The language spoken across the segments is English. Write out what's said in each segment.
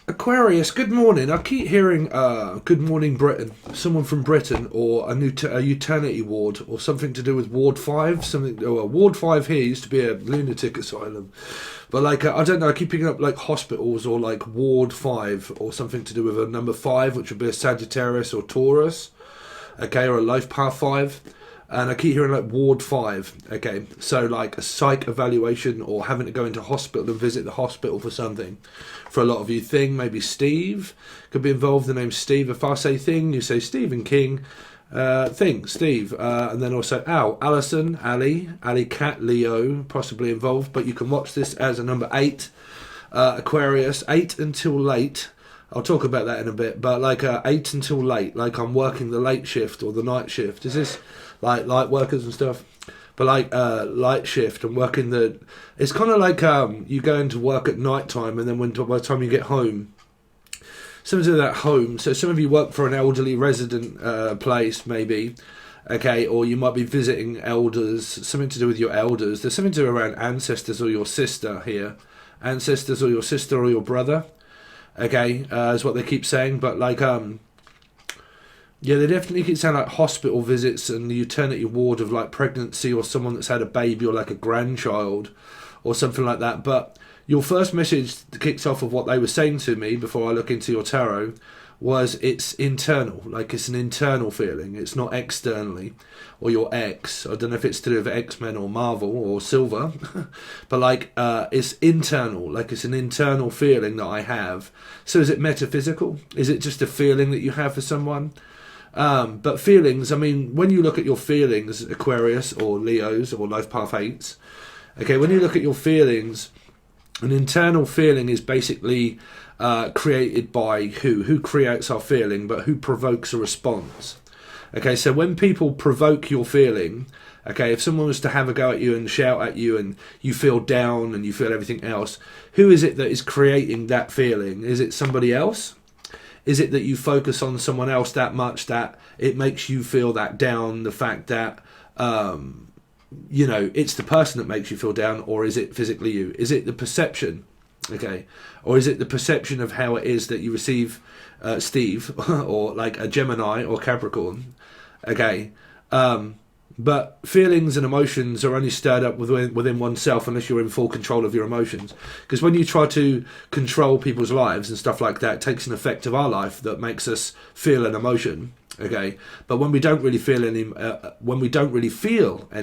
Aquarius, good morning. I keep hearing good morning Britain, someone from Britain, or a eternity ward, or something to do with Ward 5. Something. Oh, Ward 5 here used to be a lunatic asylum. But like, I don't know, I keep picking up like hospitals or like Ward 5 or something to do with a number 5, which would be a Sagittarius or Taurus, okay, or a life path 5. And I keep hearing like Ward 5, okay, so like a psych evaluation or having to go into hospital and visit the hospital for something. For a lot of you, thing, maybe Steve could be involved. The name Steve. If I say thing, you say Stephen King. Thing, Steve, and then also Alison, Ali, Cat, Leo, possibly involved. But you can watch this as a number 8, Aquarius, 8 until late. I'll talk about that in a bit. But like 8 until late, like I'm working the late shift or the night shift. Is this like light workers and stuff? But like light shift and working the, it's kind of like you go into work at night time, and then by the time you get home, some of that home. So some of you work for an elderly resident place, maybe, okay, or you might be visiting elders, something to do with your elders. There's something to do around ancestors or your sister here, ancestors or your sister or your brother, okay, is what they keep saying. But like yeah, they definitely keep saying like hospital visits and the eternity ward of like pregnancy or someone that's had a baby or like a grandchild or something like that. But your first message that kicks off of what they were saying to me before I look into your tarot was it's internal, like it's an internal feeling. It's not externally or your ex. I don't know if it's to do with X-Men or Marvel or Silver, but like it's internal, like it's an internal feeling that I have. So is it metaphysical? Is it just a feeling that you have for someone? But feelings, I mean, when you look at your feelings, Aquarius or Leos or Life Path 8s, okay, when you look at your feelings, an internal feeling is basically created by who creates our feeling, but who provokes a response. Okay, so when people provoke your feeling, okay, if someone was to have a go at you and shout at you and you feel down and you feel everything else, who is it that is creating that feeling? Is it somebody else? Is it that you focus on someone else that much that it makes you feel that down, the fact that, you know, it's the person that makes you feel down, or is it physically you? Is it the perception, okay? Or is it the perception of how it is that you receive Steve, or like a Gemini or Capricorn, okay? But feelings and emotions are only stirred up within oneself unless you're in full control of your emotions. Because when you try to control people's lives and stuff like that, it takes an effect of our life that makes us feel an emotion. Okay, but when we don't really feel any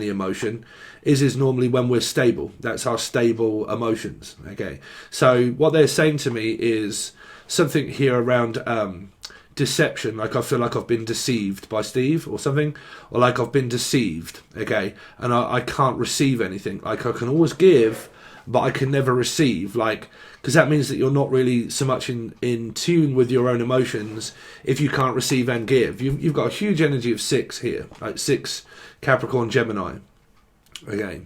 emotion, is normally when we're stable. That's our stable emotions. Okay, so what they're saying to me is something here around deception, like I feel like I've been deceived by Steve or something, or like I've been deceived, okay, and I can't receive anything. Like I can always give, but I can never receive, like, because that means that you're not really so much in tune with your own emotions if you can't receive and give. You've got a huge energy of 6 here, like 6 Capricorn Gemini, okay.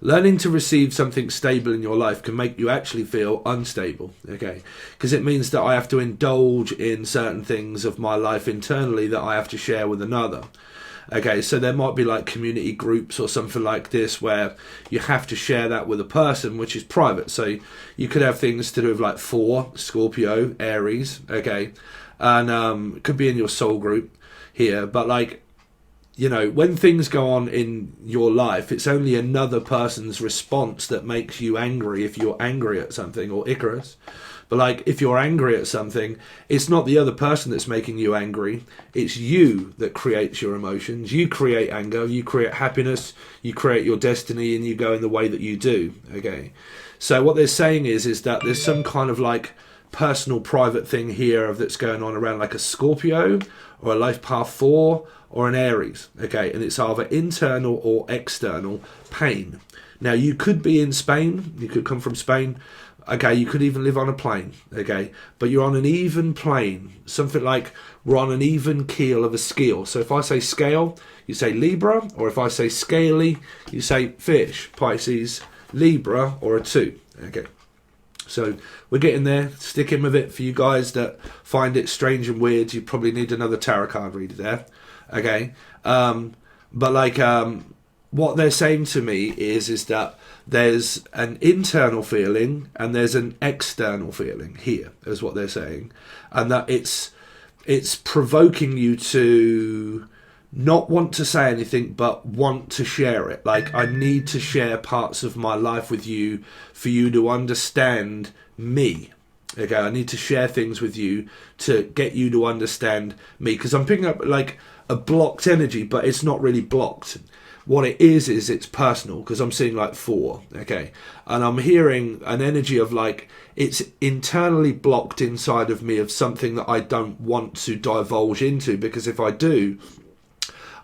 Learning to receive something stable in your life can make you actually feel unstable, okay? Because it means that I have to indulge in certain things of my life internally that I have to share with another. Okay, so there might be like community groups or something like this where you have to share that with a person, which is private. So you could have things to do with like 4, Scorpio, Aries, okay? And it could be in your soul group here, but like, you know, when things go on in your life, it's only another person's response that makes you angry if you're angry at something, or Icarus. But like, if you're angry at something, it's not the other person that's making you angry. It's you that creates your emotions. You create anger, you create happiness, you create your destiny, and you go in the way that you do. Okay. So what they're saying is that there's some kind of like personal private thing here that's going on around like a Scorpio or a Life Path 4 or an Aries, okay, and it's either internal or external pain. Now you could be in Spain, you could come from Spain, okay, you could even live on a plane, okay, but you're on an even plane, something like we're on an even keel of a scale. So if I say scale, you say Libra, or if I say scaly, you say fish, Pisces, Libra, or a 2, okay. So we're getting there, sticking with it. For you guys that find it strange and weird, you probably need another tarot card reader there, okay? But like what they're saying to me is that there's an internal feeling and there's an external feeling here, is what they're saying. And that it's provoking you to not want to say anything, but want to share it. Like, I need to share parts of my life with you for you to understand me. Okay, I need to share things with you to get you to understand me, because I'm picking up like a blocked energy, but it's not really blocked. What it is it's personal, because I'm seeing like 4, okay, and I'm hearing an energy of like it's internally blocked inside of me of something that I don't want to divulge into, because if I do,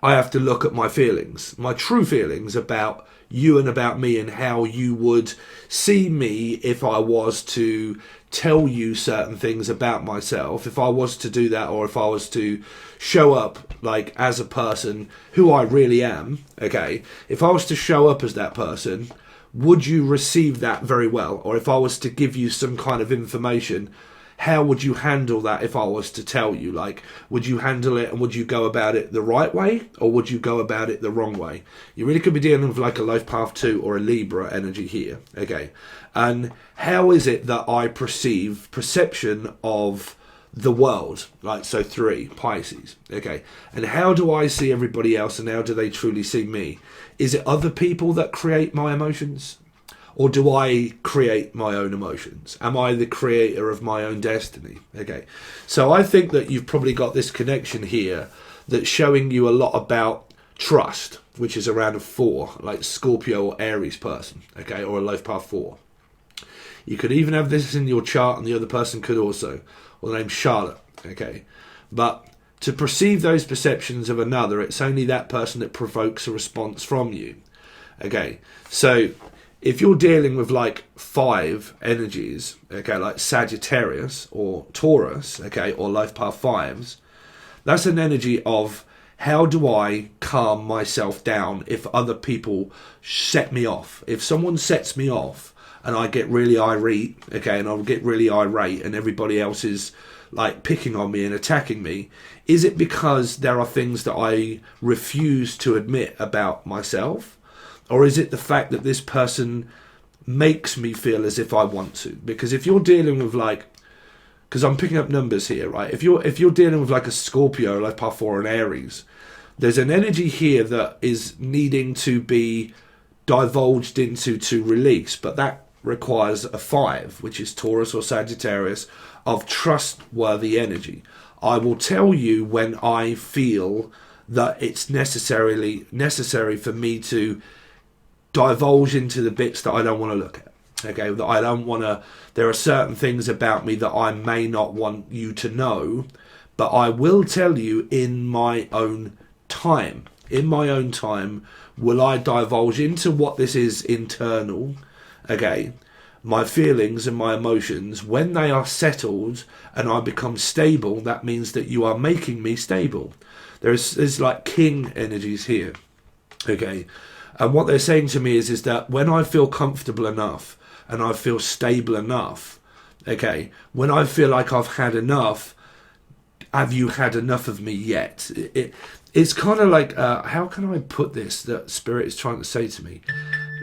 I have to look at my feelings, my true feelings about you and about me, and how you would see me if I was to tell you certain things about myself, if I was to do that, or if I was to show up like as a person who I really am. Okay, if I was to show up as that person, would you receive that very well? Or if I was to give you some kind of information, how would you handle that if I was to tell you? Like, would you handle it, and would you go about it the right way, or would you go about it the wrong way? You really could be dealing with like a Life Path 2 or a Libra energy here, okay? And how is it that I perception of the world? Like, so 3, Pisces, okay? And how do I see everybody else, and how do they truly see me? Is it other people that create my emotions? Or do I create my own emotions? Am I the creator of my own destiny? Okay, so I think that you've probably got this connection here that's showing you a lot about trust, which is around a 4, like Scorpio or Aries person, okay, or a Life Path 4. You could even have this in your chart, and the other person could also, or the name's Charlotte, okay. But to perceive those perceptions of another, it's only that person that provokes a response from you, okay. So if you're dealing with like 5 energies, okay, like Sagittarius or Taurus, okay, or Life Path 5s, that's an energy of how do I calm myself down if other people set me off. If someone sets me off and I get really irate, okay, and I'll get really irate and everybody else is like picking on me and attacking me, is it because there are things that I refuse to admit about myself? Or is it the fact that this person makes me feel as if I want to? Because if you're dealing with like, because I'm picking up numbers here, right? If you're dealing with like a Scorpio, like Path 4 and Aries, there's an energy here that is needing to be divulged into to release, but that requires a 5, which is Taurus or Sagittarius, of trustworthy energy. I will tell you when I feel that it's necessary for me to divulge into the bits that I don't want to look at, okay, that I don't want to, there are certain things about me that I may not want you to know, but I will tell you in my own time. In my own time, will I divulge into what this is internal, okay, my feelings and my emotions. When they are settled and I become stable, that means that you are making me stable. There's like king energies here, okay. And what they're saying to me is that when I feel comfortable enough and I feel stable enough, okay, when I feel like I've had enough, have you had enough of me yet? It's kind of like, how can I put this that Spirit is trying to say to me?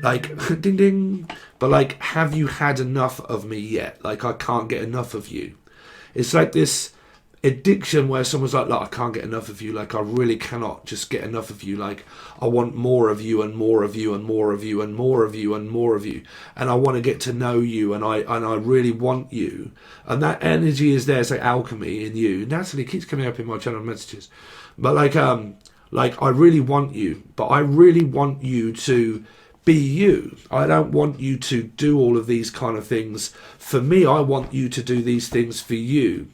Like, ding ding, but like, have you had enough of me yet? Like, I can't get enough of you. It's like this addiction where someone's like, look, I can't get enough of you. Like, I really cannot just get enough of you. Like, I want more of you and more of you and more of you and more of you and more of you. And I want to get to know you, and I really want you. And that energy is there. It's like alchemy in you. Natalie keeps coming up in my channel messages. But like I really want you, but I really want you to be you. I don't want you to do all of these kind of things for me. I want you to do these things for you.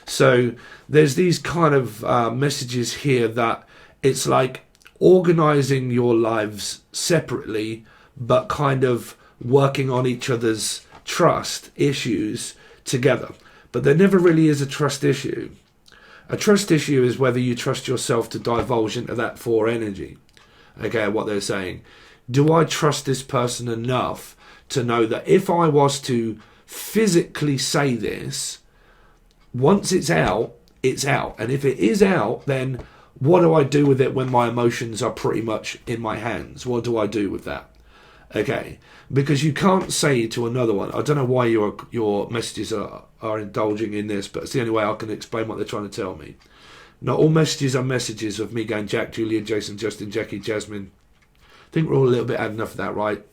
So there's these kind of messages here that it's like organizing your lives separately, but kind of working on each other's trust issues together. But there never really is a trust issue. A trust issue is whether you trust yourself to divulge into that 4 energy. Okay, what they're saying. Do I trust this person enough to know that if I was to physically say this, once it's out, it's out. And if it is out, then what do I do with it when my emotions are pretty much in my hands? What do I do with that? Okay, because you can't say to another one, I don't know why your messages are indulging in this, but it's the only way I can explain what they're trying to tell me. Not all messages are messages of me going Jack, Julian, Jason, Justin, Jackie, Jasmine. I think we're all a little bit had enough of that, right?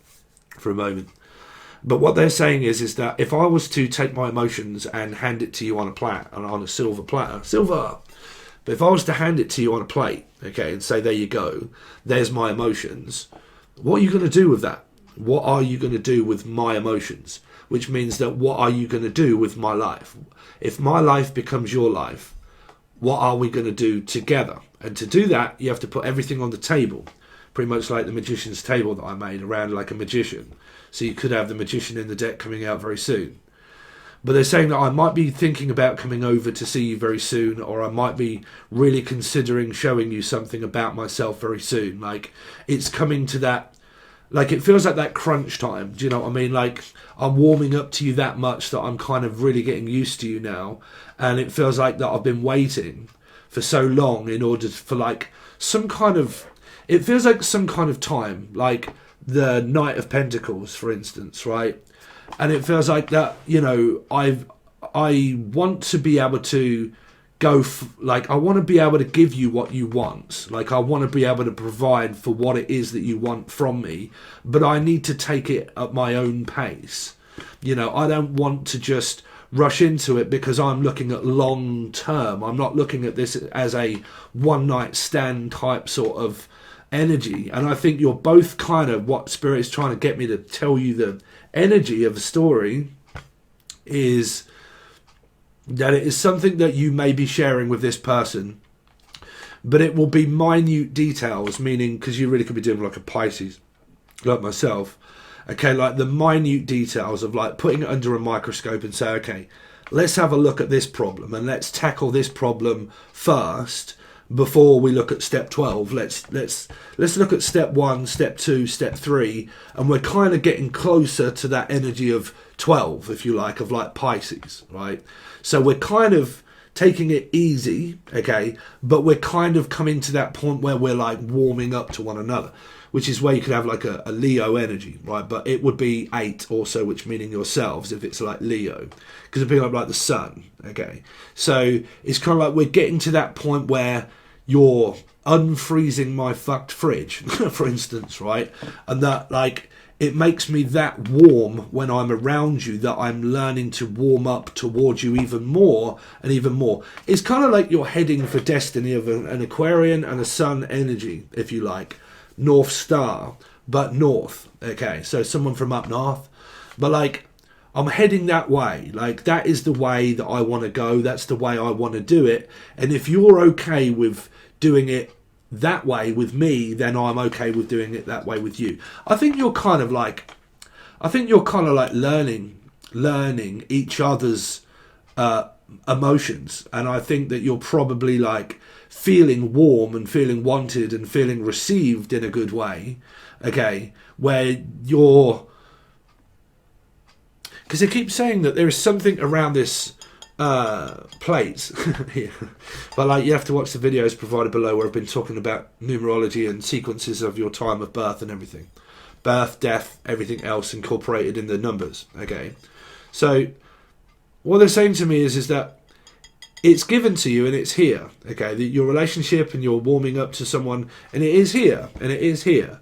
For a moment. But what they're saying is that if I was to take my emotions and hand it to you on a silver platter, but if I was to hand it to you on a plate, okay, and say, there you go, there's my emotions, what are you going to do with that? What are you going to do with my emotions? Which means that what are you going to do with my life? If my life becomes your life, what are we going to do together? And to do that, you have to put everything on the table. Pretty much like the magician's table that I made around like a magician. So you could have the magician in the deck coming out very soon. But they're saying that I might be thinking about coming over to see you very soon, or I might be really considering showing you something about myself very soon. Like, it's coming to that, like, it feels like that crunch time. Do you know what I mean? Like, I'm warming up to you that much that I'm kind of really getting used to you now. And it feels like that I've been waiting for so long in order for, like, some kind of, it feels like some kind of time, like the Knight of Pentacles, for instance, right? And it feels like that, you know, I want to be able to go, like, I want to be able to give you what you want. Like, I want to be able to provide for what it is that you want from me, but I need to take it at my own pace. You know, I don't want to just rush into it because I'm looking at long term. I'm not looking at this as a one night stand type sort of energy. And I think you're both kind of, what Spirit is trying to get me to tell you, the energy of the story is that it is something that you may be sharing with this person, but it will be minute details, meaning, because you really could be doing like a Pisces, like myself, okay, like the minute details of like putting it under a microscope and say, okay, let's have a look at this problem and let's tackle this problem first before we look at step 12. Let's look at step 1, step 2, step 3, and we're kind of getting closer to that energy of 12, if you like, of like Pisces, right? So we're kind of taking it easy, okay, but we're kind of coming to that point where we're like warming up to one another, which is where you could have like a Leo energy, right? But it would be 8 also, which meaning yourselves, if it's like Leo, because it'd be like the sun, okay? So it's kind of like we're getting to that point where you're unfreezing my fucked fridge, for instance, right? And that, like, it makes me that warm when I'm around you that I'm learning to warm up towards you even more and even more. It's kind of like you're heading for destiny of an Aquarian and a sun energy, if you like. North Star, but north, okay? So someone from up north. But, like, I'm heading that way. Like, that is the way that I want to go. That's the way I want to do it. And if you're okay with doing it that way with me, then I'm okay with doing it that way with you. I think you're kind of like learning each other's emotions. And I think that you're probably like feeling warm and feeling wanted and feeling received in a good way. Okay. Where you're, because they keep saying that there is something around this plate. Yeah. But like, you have to watch the videos provided below where I've been talking about numerology and sequences of your time of birth and everything. Birth, death, everything else incorporated in the numbers. Okay. So what they're saying to me is that it's given to you and it's here. Okay. Your relationship and you're warming up to someone and it is here and it is here.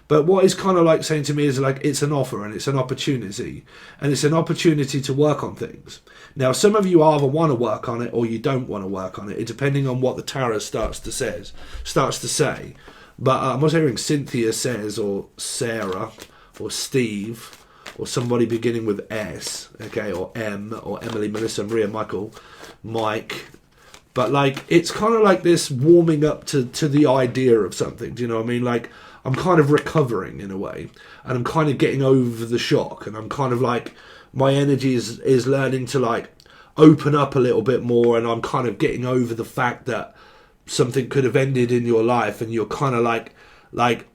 But what is kind of like saying to me is like, it's an offer and it's an opportunity. And it's an opportunity to work on things. Now, some of you either want to work on it or you don't want to work on it, depending on what the tarot starts to say. But I'm also hearing Cynthia says, or Sarah, or Steve, or somebody beginning with S, okay, or M, or Emily, Melissa, Maria, Michael, Mike. But like, it's kind of like this warming up to the idea of something. Do you know what I mean? Like, I'm kind of recovering in a way, and I'm kind of getting over the shock, and I'm kind of like, my energy is learning to like open up a little bit more, and I'm kind of getting over the fact that something could have ended in your life, and you're kind of like,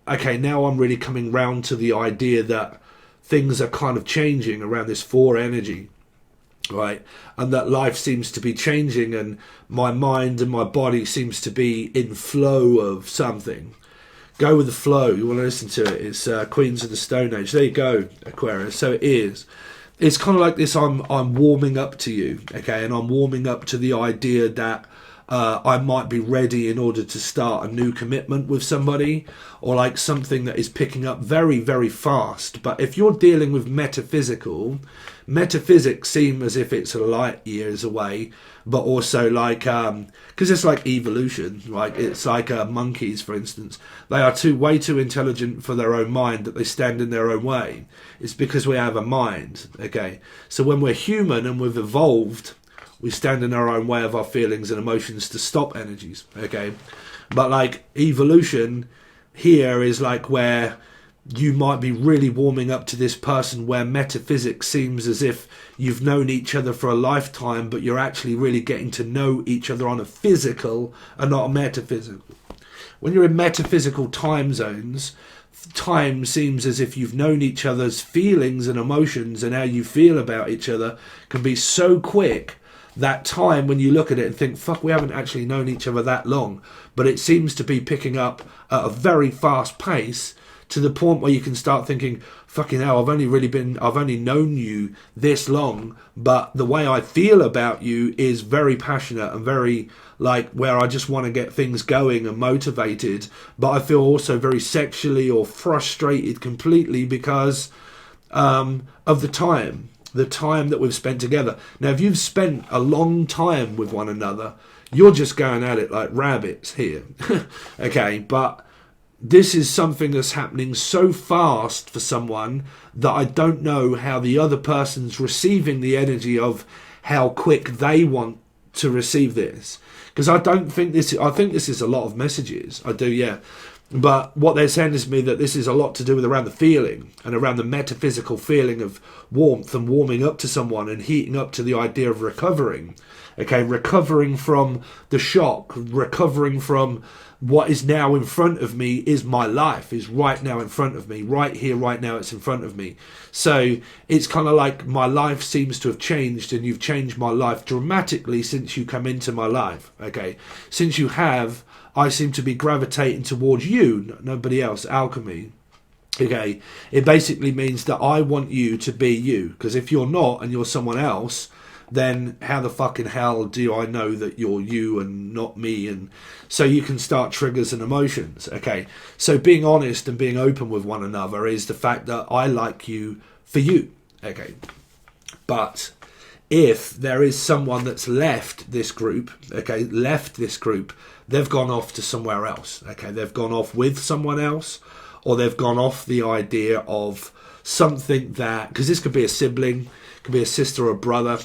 okay, now I'm really coming round to the idea that things are kind of changing around this 4 energy, right? And that life seems to be changing, and my mind and my body seems to be in flow of something. Go with the flow. You want to listen to it. It's Queens of the Stone Age. There you go, Aquarius. So it is. It's kind of like this. I'm warming up to you, okay, and I'm warming up to the idea that I might be ready in order to start a new commitment with somebody, or like something that is picking up very, very fast. But if you're dealing with metaphysics seem as if it's light years away, but also like because it's like evolution, like it's like monkeys, for instance. They are way too intelligent for their own mind that they stand in their own way. It's because we have a mind, okay. So when we're human and we've evolved, we stand in our own way of our feelings and emotions to stop energies, okay. But like evolution here is like where you might be really warming up to this person, where metaphysics seems as if you've known each other for a lifetime, but you're actually really getting to know each other on a physical and not a metaphysical. When you're in metaphysical time zones, time seems as if you've known each other's feelings and emotions, and how you feel about each other can be so quick that time when you look at it and think, fuck, we haven't actually known each other that long, but it seems to be picking up at a very fast pace, to the point where you can start thinking, fucking hell, I've only known you this long, but the way I feel about you is very passionate and very like where I just want to get things going and motivated, but I feel also very sexually or frustrated completely because of the time that we've spent together. Now, if you've spent a long time with one another, you're just going at it like rabbits here. Okay, but this is something that's happening so fast for someone that I don't know how the other person's receiving the energy of how quick they want to receive this. Because I think this is a lot of messages. I do, yeah. But what they're saying is to me that this is a lot to do with around the feeling and around the metaphysical feeling of warmth and warming up to someone and heating up to the idea of recovering. Okay, recovering from the shock, recovering from what is now in front of me is my life, is right now in front of me, right here, right now, it's in front of me. So it's kind of like my life seems to have changed, and you've changed my life dramatically since you come into my life, okay? Since you have, I seem to be gravitating towards you, nobody else, alchemy. Okay, it basically means that I want you to be you, because if you're not and you're someone else, then how the fucking hell do I know that you're you and not me? And so you can start triggers and emotions. Okay, so being honest and being open with one another is the fact that I like you for you. Okay, but if there is someone that's left this group, they've gone off to somewhere else. Okay, they've gone off with someone else, or they've gone off the idea of something that, because this could be a sibling, could be a sister or a brother,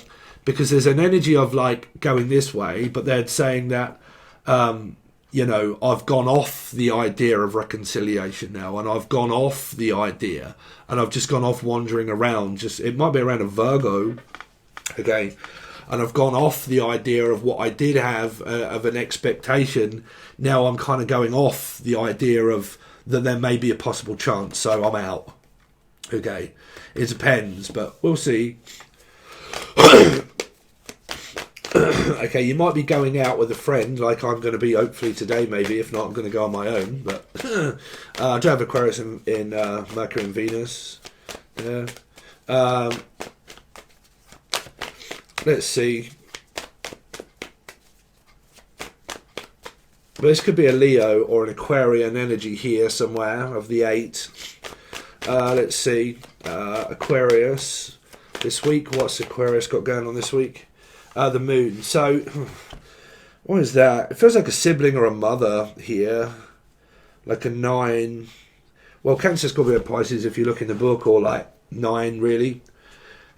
because there's an energy of like going this way, but they're saying that, I've gone off the idea of reconciliation now, and I've gone off the idea, and I've just gone off wandering around. It might be around a Virgo, okay, and I've gone off the idea of what I did have of an expectation. Now I'm kind of going off the idea of that there may be a possible chance, so I'm out. Okay, it depends, but we'll see. Okay, you might be going out with a friend, like I'm going to be hopefully today, maybe. If not, I'm going to go on my own. But I do have Aquarius in Mercury and Venus. Yeah. Let's see. This could be a Leo or an Aquarian energy here somewhere of the 8. Let's see. Aquarius this week. What's Aquarius got going on this week? The moon. So, what is that? It feels like a sibling or a mother here. Like a 9. Well, Cancer's got to be a Pisces if you look in the book, or like 9 really.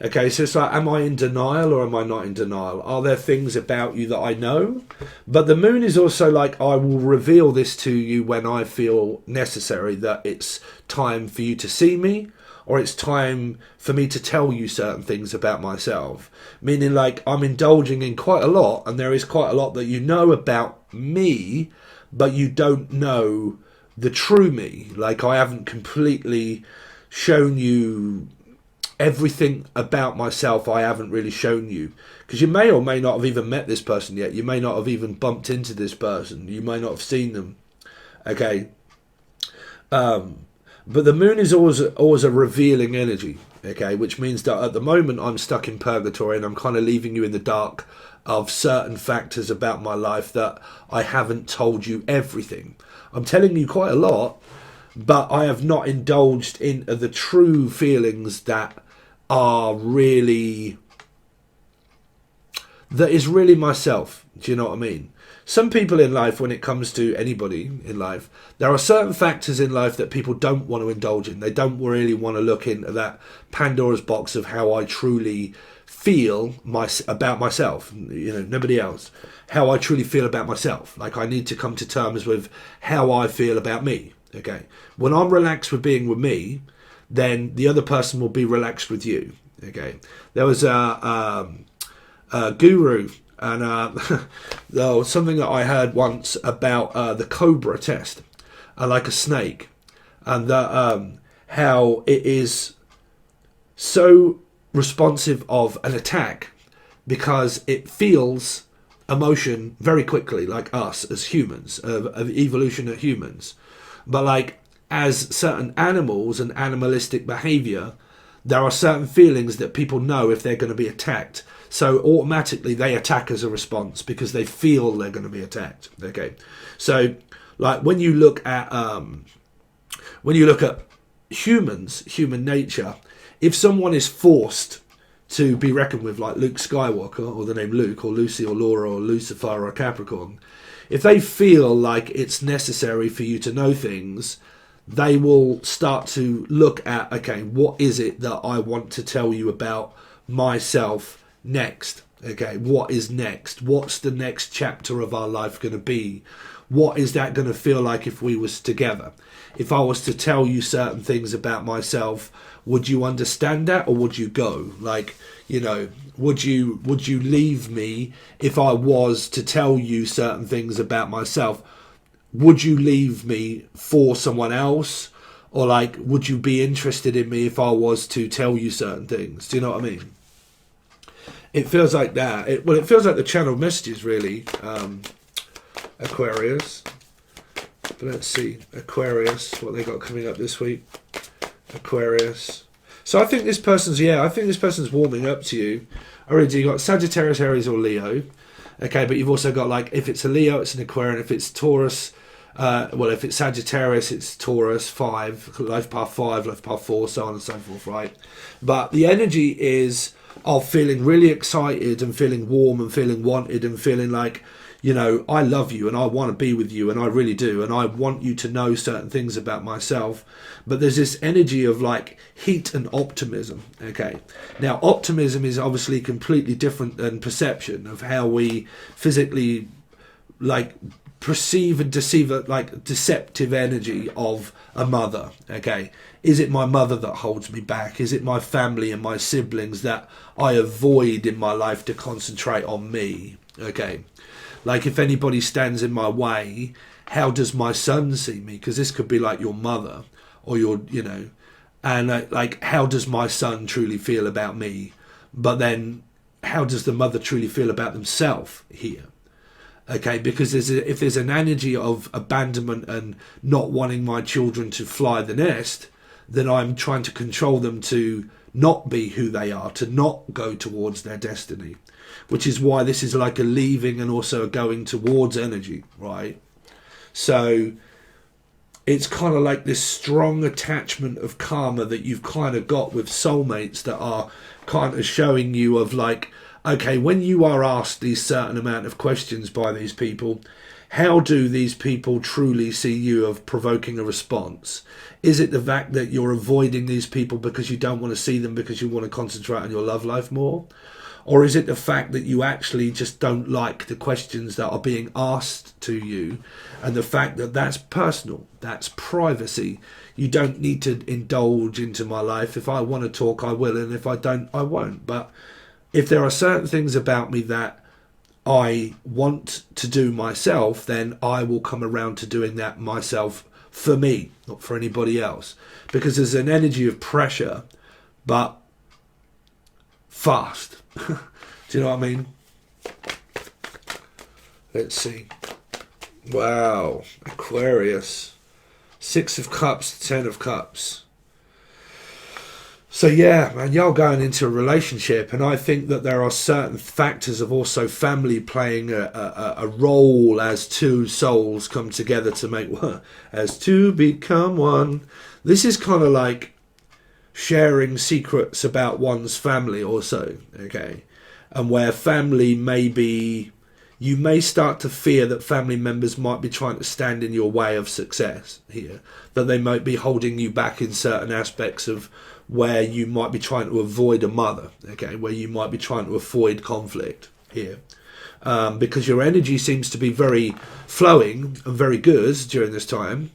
Okay, so it's like, am I in denial or am I not in denial? Are there things about you that I know? But the moon is also like, I will reveal this to you when I feel necessary, that it's time for you to see me, or it's time for me to tell you certain things about myself. Meaning like I'm indulging in quite a lot, and there is quite a lot that you know about me, but you don't know the true me. Like I haven't completely shown you everything about myself. I haven't really shown you, because you may or may not have even met this person yet. You may not have even bumped into this person. You may not have seen them. Okay, But the moon is always a revealing energy, okay, which means that at the moment I'm stuck in purgatory and I'm kind of leaving you in the dark of certain factors about my life that I haven't told you everything. I'm telling you quite a lot, but I have not indulged in the true feelings that are really, that is really myself. Do you know what I mean? Some people in life, when it comes to anybody in life, there are certain factors in life that people don't want to indulge in. They don't really want to look into that Pandora's box of how I truly feel about myself, you know, nobody else. How I truly feel about myself. Like, I need to come to terms with how I feel about me. Okay. When I'm relaxed with being with me, then the other person will be relaxed with you. Okay. There was a guru, and there was something that I heard once about the cobra test, like a snake, and that how it is so responsive of an attack because it feels emotion very quickly, like us as humans, of evolution of humans. But like, as certain animals and animalistic behavior, there are certain feelings that people know if they're going to be attacked. So automatically they attack as a response because they feel they're going to be attacked. Okay, so like when you look at humans, human nature, if someone is forced to be reckoned with, like Luke Skywalker, or the name Luke, or Lucy, or Laura, or Lucifer, or Capricorn, if they feel like it's necessary for you to know things, they will start to look at, okay, what is it that I want to tell you about myself next? Okay, what is next? What's the next chapter of our life going to be? What is that going to feel like if we was together? If I was to tell you certain things about myself, would you understand that, or would you go? Like, you know, would you leave me if I was to tell you certain things about myself? Would you leave me for someone else? Or like, would you be interested in me if I was to tell you certain things? Do you know what I mean? It feels like that. It feels like the channel messages, really. Aquarius. But let's see. Aquarius, what they got coming up this week. Aquarius. So I think this person's warming up to you. Already you got Sagittarius, Aries, or Leo. Okay, but you've also got, like, if it's a Leo, it's an Aquarian. If it's Taurus, if it's Sagittarius, it's Taurus, 5, life path 5, life path 4, so on and so forth, right? But the energy is of feeling really excited and feeling warm and feeling wanted and feeling like, you know, I love you and I want to be with you, and I really do, and I want you to know certain things about myself. But there's this energy of like heat and optimism. Okay, now optimism is obviously completely different than perception of how we physically like perceive and deceive, like deceptive energy of a mother. Okay, is it my mother that holds me back? Is it my family and my siblings that I avoid in my life to concentrate on me? Okay, like if anybody stands in my way, how does my son see me? Because this could be like your mother or your, you know, and like how does my son truly feel about me? But then how does the mother truly feel about themselves here? Okay, because if there's an energy of abandonment and not wanting my children to fly the nest, then I'm trying to control them to not be who they are, to not go towards their destiny, which is why this is like a leaving and also a going towards energy, right? So it's kind of like this strong attachment of karma that you've kind of got with soulmates that are kind of showing you of like, okay, when you are asked these certain amount of questions by these people, how do these people truly see you of provoking a response? Is it the fact that you're avoiding these people because you don't want to see them because you want to concentrate on your love life more? Or is it the fact that you actually just don't like the questions that are being asked to you, and the fact that that's personal, that's privacy? You don't need to indulge into my life. If I want to talk, I will, and if I don't, I won't. But if there are certain things about me that I want to do myself, then I will come around to doing that myself for me, not for anybody else. Because there's an energy of pressure, but fast. Do you know what I mean? Let's see. Wow, Aquarius. Six of Cups, Ten of Cups. So yeah, man, you're going into a relationship, and I think that there are certain factors of also family playing a role as two souls come together to make one, as two become one. This is kind of like sharing secrets about one's family also, okay? And where family may be, you may start to fear that family members might be trying to stand in your way of success here, that they might be holding you back in certain aspects of where you might be trying to avoid a mother, okay, where you might be trying to avoid conflict here. Because your energy seems to be very flowing and very good during this time,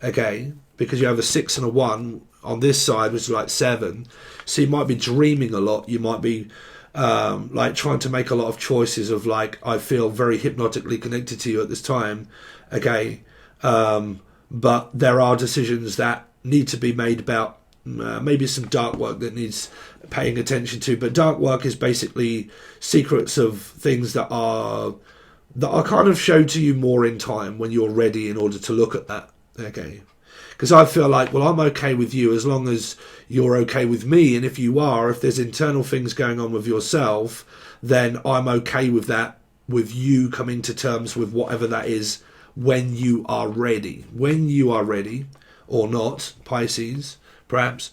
okay, because you have a 6 and a 1 on this side, which is like 7. So you might be dreaming a lot. You might be like trying to make a lot of choices of like, I feel very hypnotically connected to you at this time, okay, but there are decisions that need to be made about maybe some dark work that needs paying attention to. But dark work is basically secrets of things that are kind of showed to you more in time when you're ready in order to look at that, okay. Because I feel like, well, I'm okay with you as long as you're okay with me. And if you are, if there's internal things going on with yourself, then I'm okay with that, with you coming to terms with whatever that is when you are ready. When you are ready, or not, Pisces, perhaps.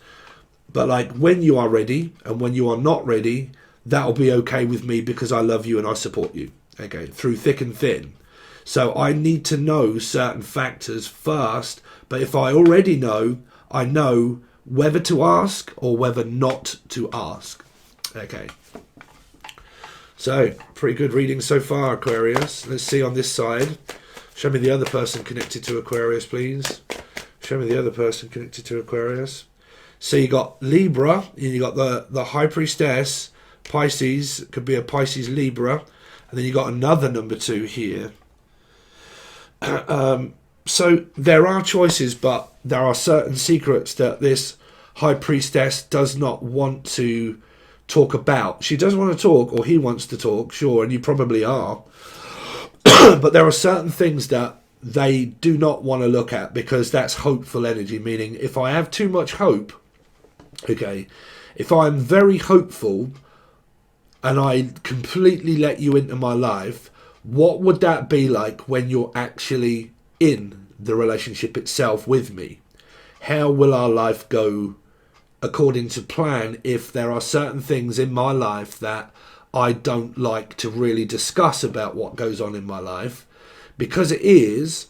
But like when you are ready and when you are not ready, that'll be okay with me because I love you and I support you, okay, through thick and thin. So I need to know certain factors first. But if I already know, I know whether to ask or whether not to ask. Okay. So, pretty good reading so far, Aquarius. Let's see on this side. Show me the other person connected to Aquarius, please. Show me the other person connected to Aquarius. So you got Libra, and you got the High Priestess, Pisces, could be a Pisces Libra. And then you got another number 2 here. So there are choices, but there are certain secrets that this High Priestess does not want to talk about. She does want to talk, or he wants to talk, sure, and you probably are. But there are certain things that they do not want to look at because that's hopeful energy, meaning if I have too much hope, okay, if I'm very hopeful and I completely let you into my life, what would that be like when you're actually in the relationship itself with me? How will our life go according to plan if there are certain things in my life that I don't like to really discuss about what goes on in my life? Because it is,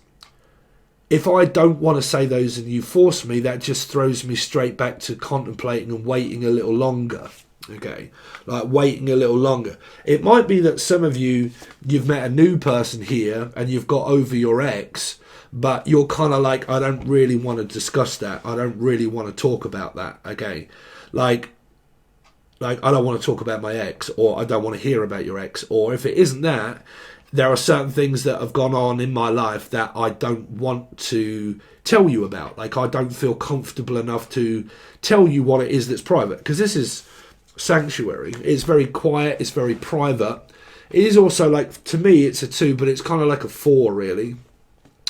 if I don't want to say those and you force me, that just throws me straight back to contemplating and waiting a little longer. Okay, like waiting a little longer. It might be that some of you, you've met a new person here and you've got over your ex, but you're kind of like, I don't really want to discuss that. I don't really want to talk about that. Okay, like I don't want to talk about my ex, or I don't want to hear about your ex, or if it isn't that, there are certain things that have gone on in my life that I don't want to tell you about. Like I don't feel comfortable enough to tell you what it is that's private, because this is sanctuary. It's very quiet, it's very private. It is also like, to me it's a 2, but it's kind of like a 4 really,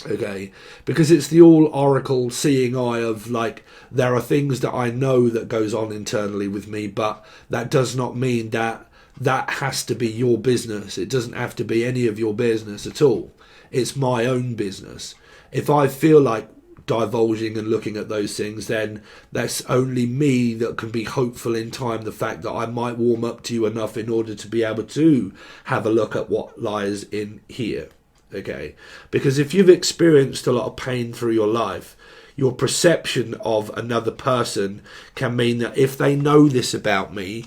okay, because it's the all oracle seeing eye of like, there are things that I know that goes on internally with me, but that does not mean that that has to be your business. It doesn't have to be any of your business at all. It's my own business. If I feel like divulging and looking at those things, then that's only me that can be hopeful in time, the fact that I might warm up to you enough in order to be able to have a look at what lies in here, okay? Because if you've experienced a lot of pain through your life, your perception of another person can mean that if they know this about me,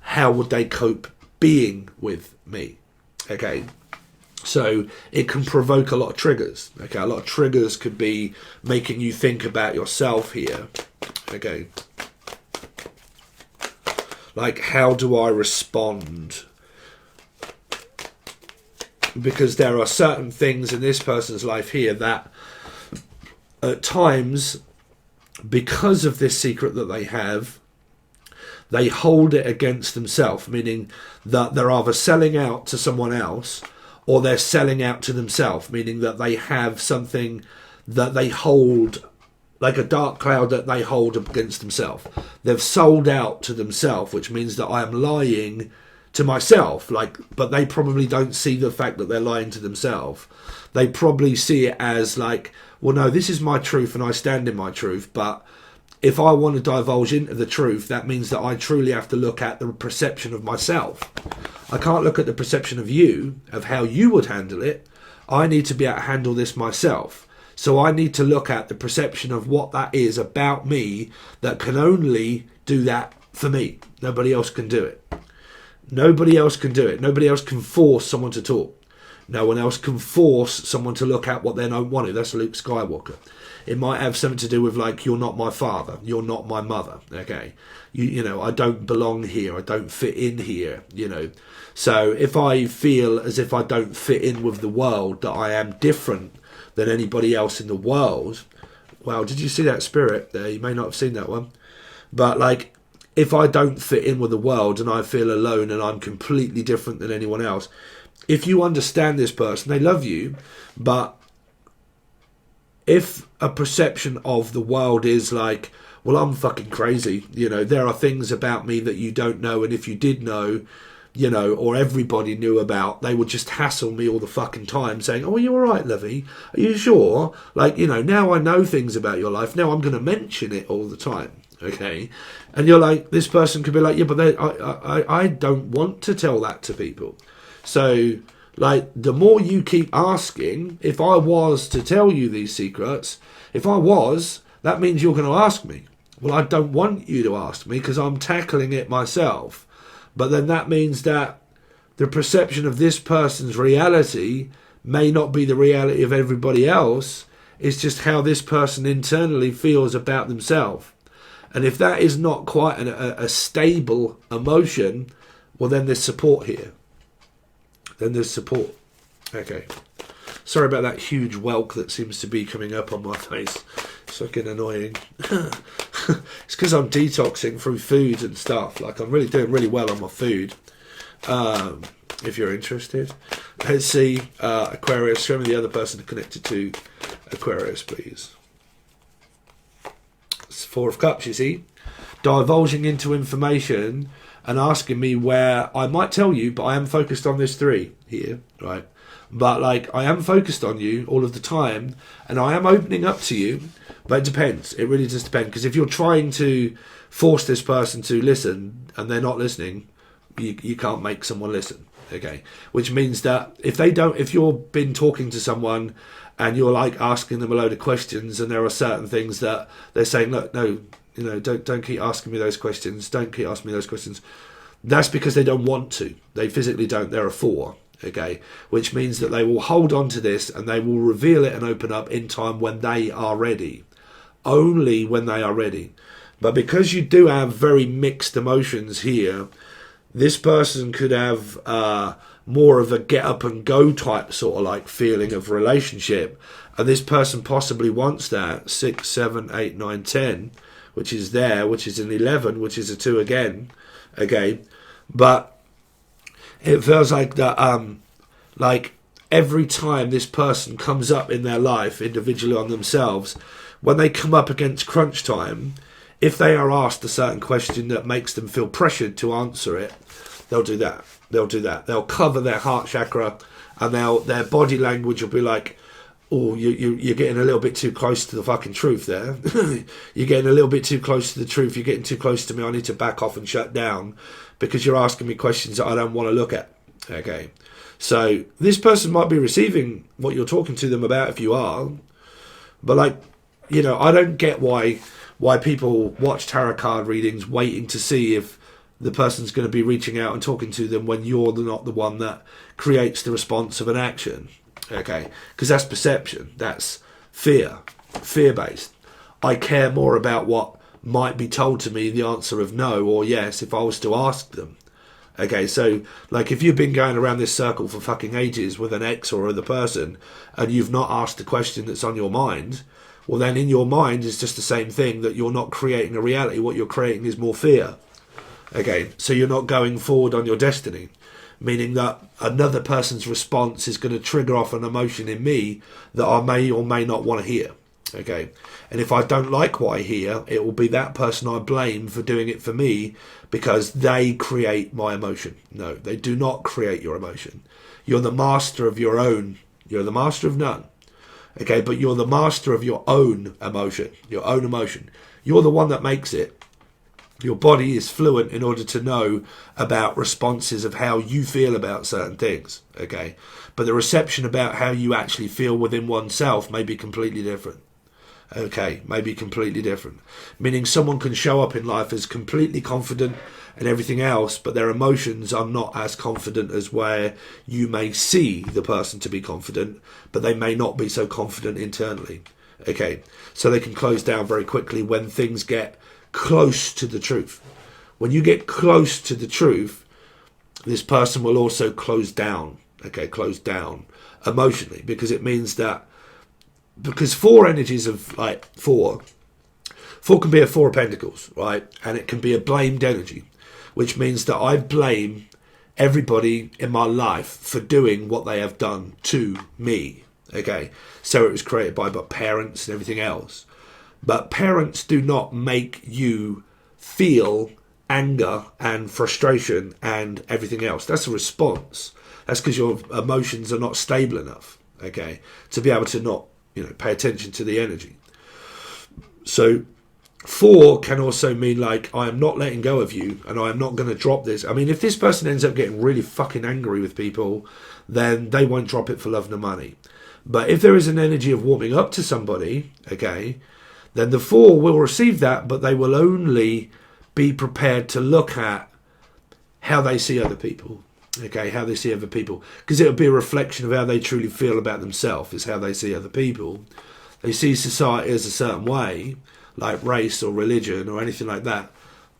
how would they cope being with me, okay? So it can provoke a lot of triggers. Okay, a lot of triggers could be making you think about yourself here. Okay, like how do I respond? Because there are certain things in this person's life here that at times, because of this secret that they have, they hold it against themselves, meaning that they're either selling out to someone else or they're selling out to themselves, meaning that they have something that they hold like a dark cloud that they hold against themselves. They've sold out to themselves, which means that I am lying to myself. Like, but they probably don't see the fact that they're lying to themselves. They probably see it as like, well, no, this is my truth and I stand in my truth. But if I want to divulge into the truth, that means that I truly have to look at the perception of myself. I can't look at the perception of you, of how you would handle it. I need to be able to handle this myself. So I need to look at the perception of what that is about me that can only do that for me. Nobody else can do it. Nobody else can do it. Nobody else can force someone to talk. No one else can force someone to look at what they don't want to. That's Luke Skywalker. It might have something to do with like, you're not my father. You're not my mother. Okay. You know, I don't belong here. I don't fit in here, you know. So if I feel as if I don't fit in with the world, that I am different than anybody else in the world. Wow, did you see that spirit there? You may not have seen that one. But like, if I don't fit in with the world and I feel alone and I'm completely different than anyone else, if you understand this person, they love you, but if a perception of the world is like, well, I'm fucking crazy, you know, there are things about me that you don't know, and if you did know, you know, or everybody knew about, they would just hassle me all the fucking time saying, oh, are you all right, Lovey? Are you sure? Like, you know, now I know things about your life. Now I'm going to mention it all the time. Okay. And you're like, this person could be like, yeah, but I don't want to tell that to people. So, like, the more you keep asking, if I was to tell you these secrets, if I was, that means you're going to ask me. Well, I don't want you to ask me because I'm tackling it myself. But then that means that the perception of this person's reality may not be the reality of everybody else. It's just how this person internally feels about themselves. And if that is not quite a stable emotion, well, then there's support here. Then there's support. Okay. Sorry about that huge whelk that seems to be coming up on my face. It's fucking annoying. It's because I'm detoxing through food and stuff. Like, I'm really doing really well on my food. If you're interested. Let's see. Aquarius. Show me the other person connected to Aquarius, please. It's Four of Cups, you see. Divulging into information and asking me where I might tell you, but I am focused on this 3 here, right? But like, I am focused on you all of the time, and I am opening up to you, but it depends. It really does depend, because if you're trying to force this person to listen and they're not listening, you can't make someone listen. Okay, which means that if you've been talking to someone and you're like asking them a load of questions, and there are certain things that they're saying, look, no, you know, don't keep asking me those questions. Don't keep asking me those questions. That's because they don't want to. They physically don't. They're a 4. Okay, which means that they will hold on to this and they will reveal it and open up in time when they are ready. Only when they are ready. But because you do have very mixed emotions here, this person could have more of a get up and go type sort of like feeling of relationship, and this person possibly wants that 6, 7, 8, 9, 10, which is there, which is an 11, which is a 2 again. Okay, but it feels like that, like every time this person comes up in their life individually on themselves, when they come up against crunch time, if they are asked a certain question that makes them feel pressured to answer it, they'll do that. They'll do that. They'll cover their heart chakra, and their body language will be like, oh, you're getting a little bit too close to the fucking truth there. You're getting a little bit too close to the truth. You're getting too close to me. I need to back off and shut down because you're asking me questions that I don't want to look at. Okay. So this person might be receiving what you're talking to them about if you are. But like, you know, I don't get why people watch tarot card readings waiting to see if the person's going to be reaching out and talking to them when you're not the one that creates the response of an action. Okay, because that's perception. That's fear-based. I care more about what might be told to me, the answer of no or yes, if I was to ask them. Okay, so like if you've been going around this circle for fucking ages with an ex or other person and you've not asked the question that's on your mind, well then in your mind it's just the same thing, that you're not creating a reality. What you're creating is more fear. Okay, so you're not going forward on your destiny. Meaning that another person's response is going to trigger off an emotion in me that I may or may not want to hear. Okay, and if I don't like what I hear, it will be that person I blame for doing it for me because they create my emotion. No, they do not create your emotion. You're the master of your own. You're the master of none. Okay, but you're the master of your own emotion. Your own emotion. You're the one that makes it. Your body is fluent in order to know about responses of how you feel about certain things. Okay, but the reception about how you actually feel within oneself may be completely different. Okay, maybe completely different. Meaning someone can show up in life as completely confident and everything else, but their emotions are not as confident as where you may see the person to be confident, but they may not be so confident internally. Okay, so they can close down very quickly when things get close to the truth. When you get close to the truth, this person will also close down. Okay, close down emotionally, because it means that because four energies of like four can be a four of pentacles, right? And it can be a blamed energy, which means that I blame everybody in my life for doing what they have done to me. Okay, so it was created by parents and everything else, but parents do not make you feel anger and frustration and everything else. That's a response. That's because your emotions are not stable enough, okay, to be able to not pay attention to the energy. So 4 can also mean like, I am not letting go of you and I am not going to drop this. I mean, if this person ends up getting really fucking angry with people, then they won't drop it for love nor money. But if there is an energy of warming up to somebody, okay, then the 4 will receive that, but they will only be prepared to look at how they see other people. Okay, how they see other people, because it'll be a reflection of how they truly feel about themselves, is how they see other people. They see society as a certain way, like race or religion or anything like that.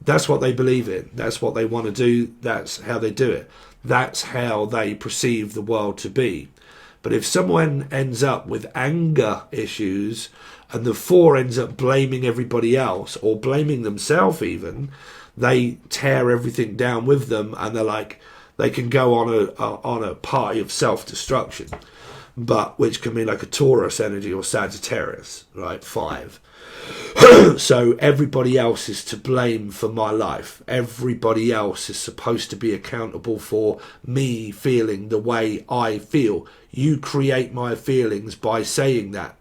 That's what they believe in. That's what they want to do. That's how they do it. That's how they perceive the world to be. But if someone ends up with anger issues and the 4 ends up blaming everybody else or blaming themselves even, they tear everything down with them, and they're like, they can go on a party of self-destruction, but which can be like a Taurus energy or Sagittarius, right? 5. So everybody else is to blame for my life. Everybody else is supposed to be accountable for me feeling the way I feel. You create my feelings by saying that.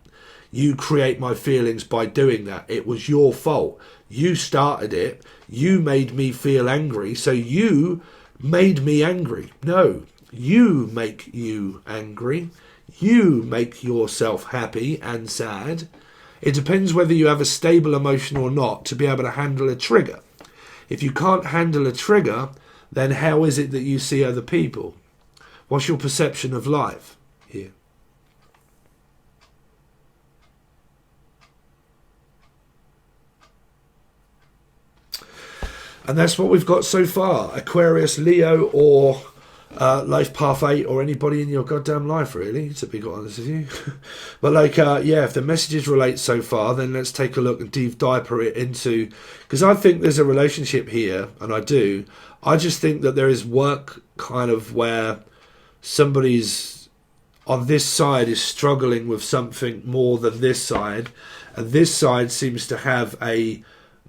You create my feelings by doing that. It was your fault. You started it. You made me feel angry, so you made me angry. No, you make you angry. You make yourself happy and sad. It depends whether you have a stable emotion or not to be able to handle a trigger. If you can't handle a trigger, then how is it that you see other people? What's your perception of life here? And that's what we've got so far. Aquarius, Leo, or Life Path 8, or anybody in your goddamn life, really, to be quite honest with you. But like, yeah, if the messages relate so far, then let's take a look and deep dive it into, because I think there's a relationship here, and I do. I just think that there is work kind of where somebody's on this side is struggling with something more than this side, and this side seems to have a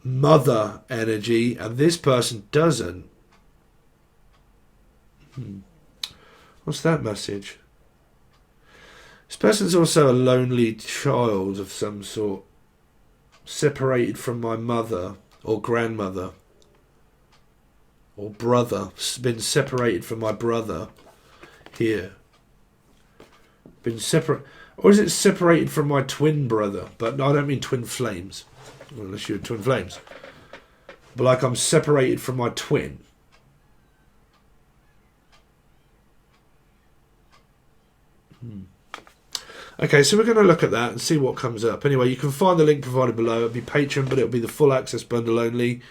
mother energy and this person doesn't. What's that message? This person's also a lonely child of some sort, separated from my mother or grandmother or brother, been separated from my brother here, been separate, or is it separated from my twin brother? But I don't mean twin flames, unless you're twin flames, but like I'm separated from my twin. Okay, so we're going to look at that and see what comes up. Anyway, you can find the link provided below. It'll be Patron, but it'll be the full access bundle only.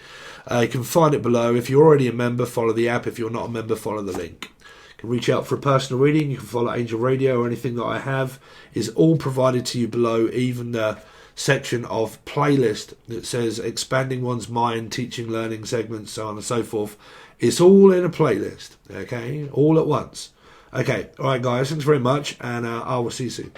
You can find it below. If you're already a member, follow the app. If you're not a member, follow the link. You can reach out for a personal reading. You can follow Angel Radio, or anything that I have is all provided to you below, even the section of playlist that says expanding one's mind, teaching, learning segments, so on and so forth. It's all in a playlist, okay, all at once. Okay, all right guys, thanks very much, and I will see you soon.